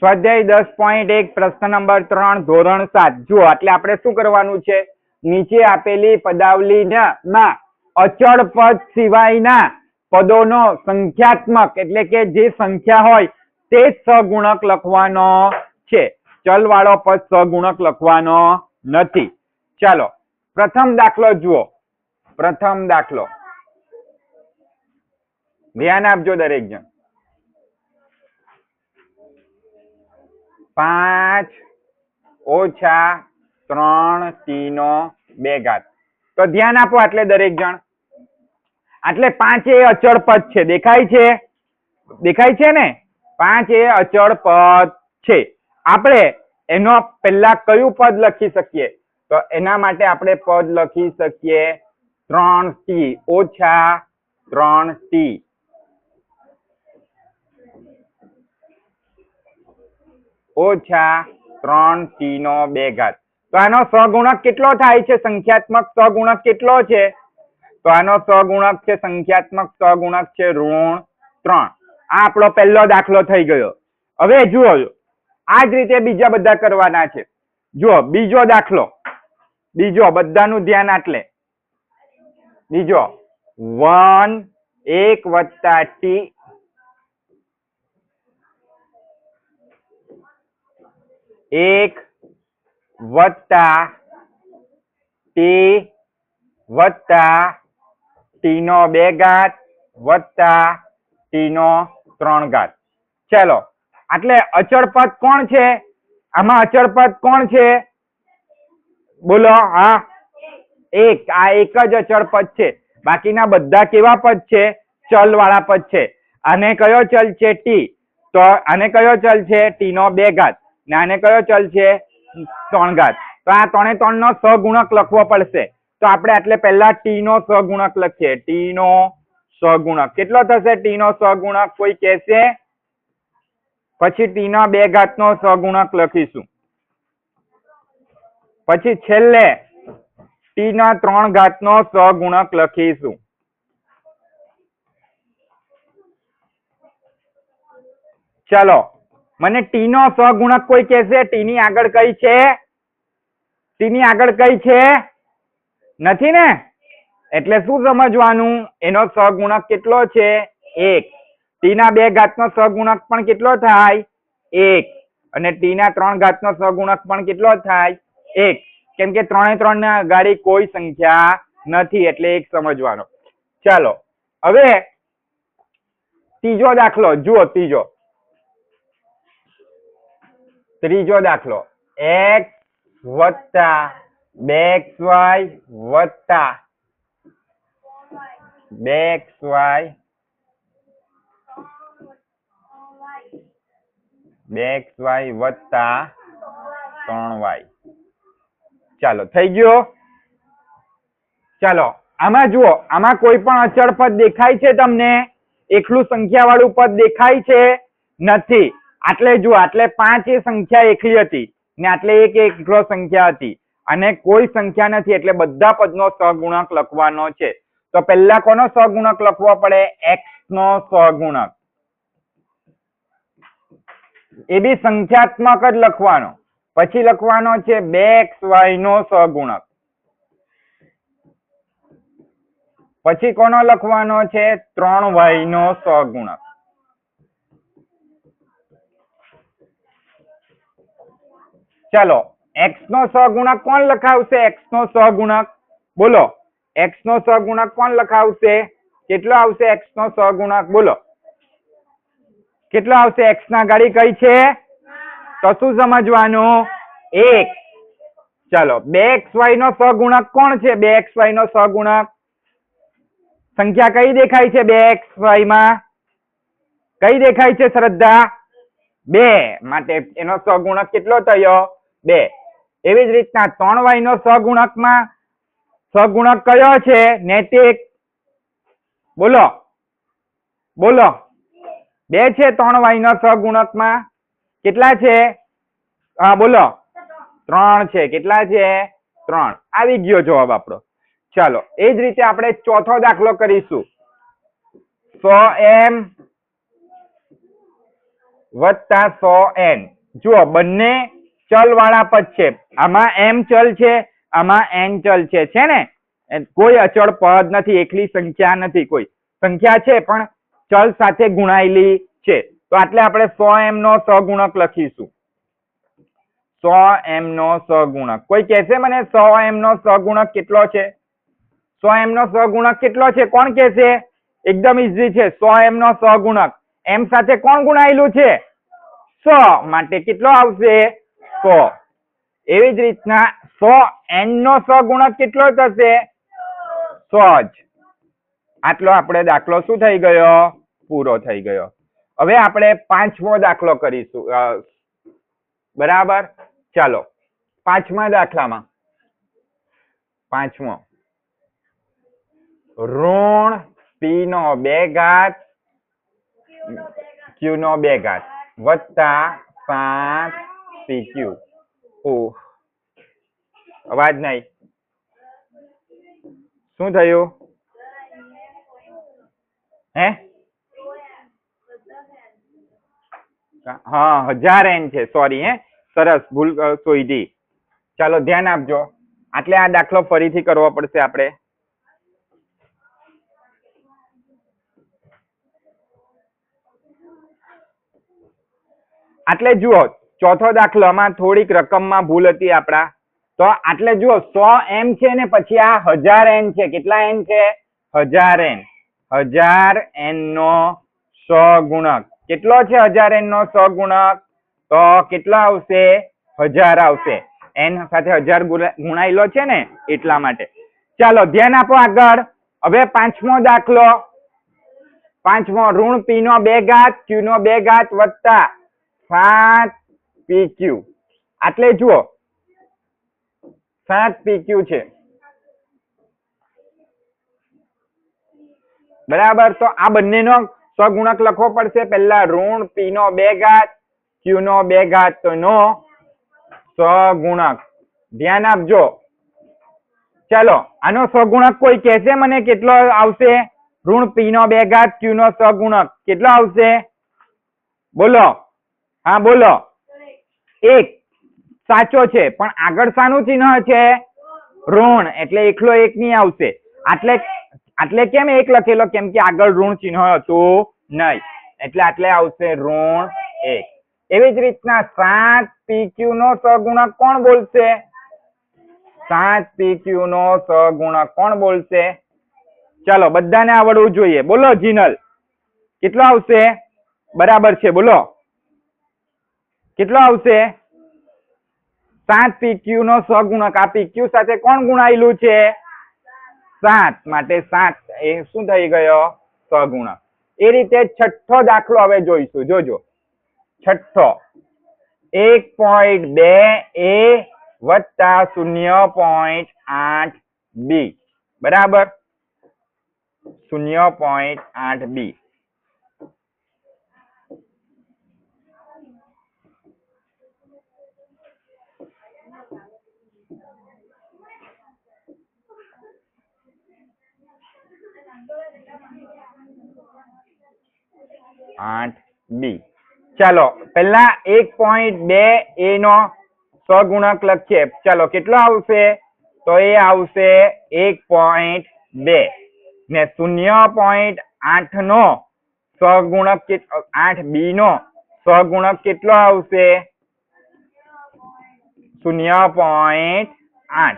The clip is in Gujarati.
સ્વાધ્યાય 10.1 પ્રશ્ન નંબર 3 ધોરણ 7 જુઓ એટલે આપણે શું કરવાનું છે નીચે આપેલી પદાવલીમાં અચળ પદ સિવાયના પદોનો સંખ્યાત્મક એટલે કે જે સંખ્યા હોય તે સહગુણક લખવાનો છે ચલ વાળો પદ સહગુણક લખવાનો નથી ચાલો પ્રથમ દાખલો જુઓ પ્રથમ દાખલો ધ્યાન આપજો દરેક જણ 5 ઓછા 3 નો 2 તો ધ્યાન આપો એટલે દરેક જણ એટલે 5 એ અચળ પદ છે દેખાય છે ને 5 એ અચળ પદ છે આપણે એનો પહેલા કયું પદ લખી શકીએ તો એના માટે આપણે પદ લખી શકીએ 3t ઓછા 3t ઓછા 3t નો 2 તો આનો સહગુણક કેટલો થાય છે સંખ્યાત્મક સહગુણક કેટલો છે તો આનો સહગુણક છે સંખ્યાત્મક સહગુણક છે -3 આ આપણો પહેલો દાખલો થઈ ગયો હવે જુઓ આ જ રીતે બીજા બધા કરવાના છે જુઓ બીજો દાખલો બીજો બધાનું ધ્યાન આટલે બીજો 1 1 + t 1 વત્તા t નો 2 વત્તા t નો 3 ચાલો એટલે અચળ પદ કોણ છે આમાં અચળ પદ કોણ છે બોલો હા એક આ એક જ અચળ પદ છે બાકીના બધા કેવા પદ છે ચલ વાળા પદ છે આને કયો ચલ છે t તો આને કયો ચલ છે t નો 2 ને આને કયો ચલ છે 3 તો આ 3 નો સહગુણક લખવો પડશે તો આપણે એટલે પહેલા t નો સહગુણક લખીએ t નો સહગુણક કેટલો થશે t નો સહગુણક કોઈ કહેશે પછી t ના 2 નો સહગુણક લખીશું પછી છેલ્લે t ના 3 નો સહગુણક લખીશું ચાલો મને t નો સહગુણક કોઈ કહેશે t ની આગળ કઈ છે t ની આગળ કઈ છે નથી ને એટલે શું સમજવાનું એનો સહગુણક કેટલો છે 1 t ના 2 નો સહગુણક પણ કેટલો થાય 1 અને t ના 3 નો સહગુણક પણ કેટલો થાય 1 કેમ કે 3 ના અગાડી કોઈ સંખ્યા નથી એટલે 1 સમજવાનો ચાલો હવે ત્રીજો દાખલો જુઓ ત્રીજો દાખલો x વત્તા 2xy વત્તા 2xy 2xy વત્તા 3y ચાલો થઈ ગયો ચાલો આમાં જુઓ આમાં કોઈ પણ અચળ પદ દેખાય છે તમને એકલું સંખ્યા વાળું પદ દેખાય છે નથી આટલે જુઓ આટલે 5 એ સંખ્યા એકલી હતી ને આટલે એક એકલો સંખ્યા હતી અને કોઈ સંખ્યા નથી એટલે બધા પદનો સહગુણક લખવાનો છે તો પહેલા કોનો સહગુણક લખવો પડે x નો સહગુણક એ બી સંખ્યાત્મક જ લખવાનો પછી લખવાનો છે 2xy નો સહગુણક પછી કોનો લખવાનો છે 3y નો સહગુણક ચાલો x નો સહગુણક કોણ લખાવશે x નો સહગુણક બોલો x નો સહગુણક કોણ લખાવશે કેટલો આવશે x નો સહગુણક બોલો કેટલો આવશે x ના ગાડી કઈ છે તો શું સમજવાનું 1 ચાલો 2xy નો સહગુણક કોણ છે 2xy નો સહગુણક સંખ્યા કઈ દેખાય છે 2xy માં કઈ દેખાય છે શ્રદ્ધા 2 માટે એનો સહગુણક કેટલો થયો 2 એવી જ રીતના 3y નો સહગુણક કયો છે નૈતિક બોલો 2 છે 3y નો સહગુણક માં કેટલા છે હા બોલો 3 છે કેટલા છે 3 આવી ગયો જવાબ આપણો ચાલો એ જ રીતે આપણે ચોથો દાખલો કરીશું 100m વત્તા 100n. જુઓ બંને ચલ વાળા પદ છે, આમાં m ચલ છે, આમાં n ચલ છે ને? કોઈ અચળ પદ નથી, એકલી સંખ્યા નથી, કોઈ સંખ્યા છે પણ ચલ સાથે ગુણાયેલી છે. તો એટલે આપણે 100m નો સહગુણક લખીશું. 100m નો સહગુણક. કોઈ કહેશે મને 100m નો સહગુણક કેટલો છે? 100m નો સહગુણક કેટલો છે? કોણ કહેશે? એકદમ ઈઝી છે. 100m નો સહગુણક m સાથે કોણ ગુણાયેલું છે? 100, માટે કેટલો આવશે? 100. એવી જ રીતના 100n નો સહગુણક કેટલો થશે? 100 જ. આટલો આપણે દાખલો શું થઈ ગયો? પૂરો થઈ ગયો. હવે આપણે 5મો દાખલો કરીશું. બરાબર, ચાલો 5મા દાખલામાં 5મો ઋણ p નો 2 ઘાત q નો 2 ઘાત વત્તા 5pq. અવાજ નહીં. શું થયું? હે? હા 1000n છે, સોરી. સરસ, ભૂલ શોધી. ચાલો ધ્યાન આપજો. એટલે આ દાખલો ફરીથી કરવો પડશે આપણે. એટલે જુઓ, ચોથો દાખલામાં થોડીક રકમમાં ભૂલ હતી આપણા. તો એટલે જુઓ 100m છે ને પછી આ 1000n છે. કેટલા n છે? 1000n. 1000n નો સહગુણક કેટલો છે? 1000n નો સહગુણક તો કેટલો આવશે? 1000 આવશે. n સાથે 1000 ગુણાયેલો છે ને એટલા માટે. ચાલો ધ્યાન આપો આગળ. હવે 5મો દાખલો. 5મો ઋણ p નો 2 ઘાત q નો 2 ઘાત વત્તા 7pq. એટલે જુઓ 7pq છે. બરાબર, તો આ બંનેનો સહગુણક લખવો પડશે. પહેલા ઋણ p નો 2 ઘાત q નો 2 ઘાત નો સહગુણક. ધ્યાન આપજો. ચાલો આનો સહગુણક કોઈ કહેશે મને કેટલો આવશે? ઋણ p નો 2 ઘાત q નો સહગુણક કેટલો આવશે? બોલો. હા બોલો. 1 સાચો છે, પણ આગળ શાનું ચિહ્ન છે? ઋણ, એટલે એકલો 1 નહીં આવશે. એટલે કેમ 1 લખેલો? કેમ કે આગળ ઋણ ચિહ્ન હતું નહીં, એટલે આટલે આવશે ઋણ 1. એવી જ રીતના 7pq નો સહગુણક કોણ બોલશે? 7pq નો સહગુણક કોણ બોલશે? ચાલો બધાને આવડવું જોઈએ. બોલો જીનલ, કેટલો આવશે? બરાબર છે, બોલો કેટલો આવશે? 7pq નો સહગુણક. આ pq સાથે કોણ ગુણાયેલું છે? 7, માટે 7 એ શું થઈ ગયો? સહગુણક. એ રીતે છઠ્ઠો દાખલો હવે જોઈશું. જોજો છઠ્ઠો 1.2a વત્તા 0.8b. બરાબર, 0.8b. ચાલો પહેલા 1.2a નો સહગુણક લખીએ. ચાલો કેટલો આવશે? તો એ આવશે 1.2 ને 0.8 નો સહગુણક 8b નો સહગુણક કેટલો આવશે? 0.8.